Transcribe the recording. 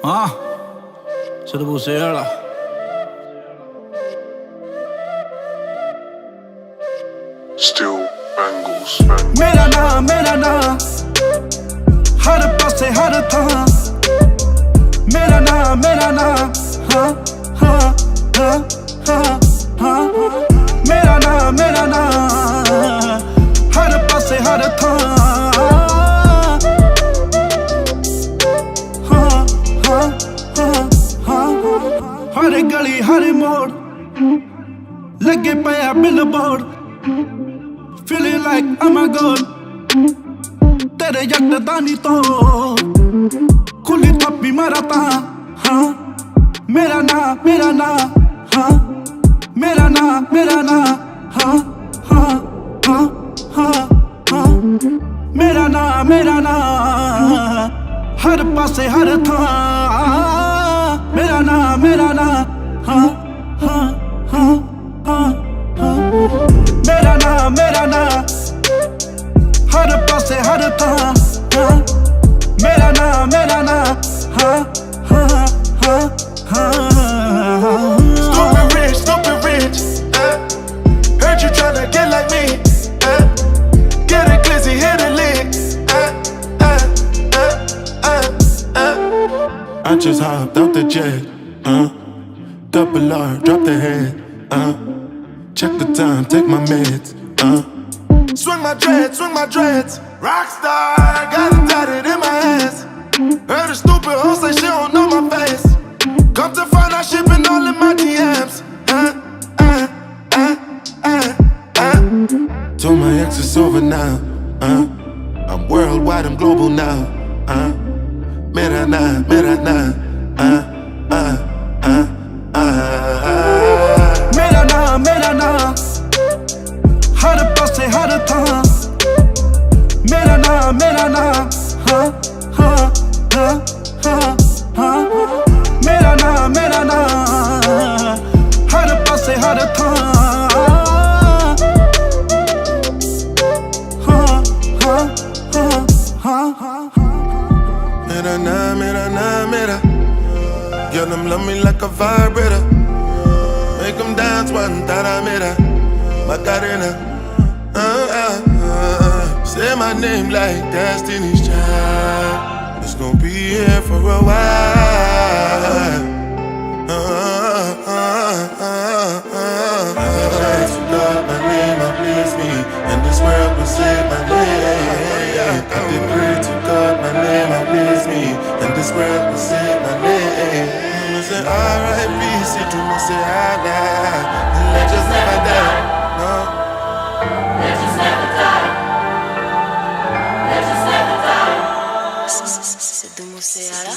हाँ Siddhu Moosewala Still bangles. मेरा नाम हर पासे हर थां मेरा नाम हाँ हाँ हाँ हाँ हाँ मेरा नाम हर पासे हर थां हाँ हाँ हाँ हाँ हर गली हर मोड़ लगे पया billboard Feeling like I'm a god तेरे यकदानी तो खुली थप्पी मारता हाँ मेरा नाम हाँ मेरा नाम हाँ हाँ हाँ हाँ हाँ मेरा नाम हर पासे हर था मेरा नाम हाँ हाँ हाँ हाँ हाँ मेरा नाम हर पासे हर था मेरा नाम हाँ हाँ हाँ हाँ Stupid rich, heard you tryna get like me, get a glizzy, hit a lick, I just hopped out the jet, double R, drop the head, check the time, take my meds, swing my dreads, rockstar, got it tatted in my hands. Heard a stupid hoe say she don't know my face. Come to find out she been all in my DMs. Told my ex it's over now. I'm worldwide, I'm global now. Mera na. मेरा नाम हर पासे हर था मेरा नाम हाँ हाँ हाँ हाँ हाँ मेरा नाम हर पासे हर था हाँ हाँ हाँ हाँ हाँ Mera. Girl, them love me like a vibrator. Make them dance one mera. Macarena. Say my name like Destiny's Child. It's gonna be here for a while. God, my name, I please me, and this world will say my name. I did pray to God, my name, I please me, and this world will say my name. I say R.I.P. Siddhu Moosewala, and let's just never die. No. Let's just never die. Let's just never die. Siddhu Moosewala.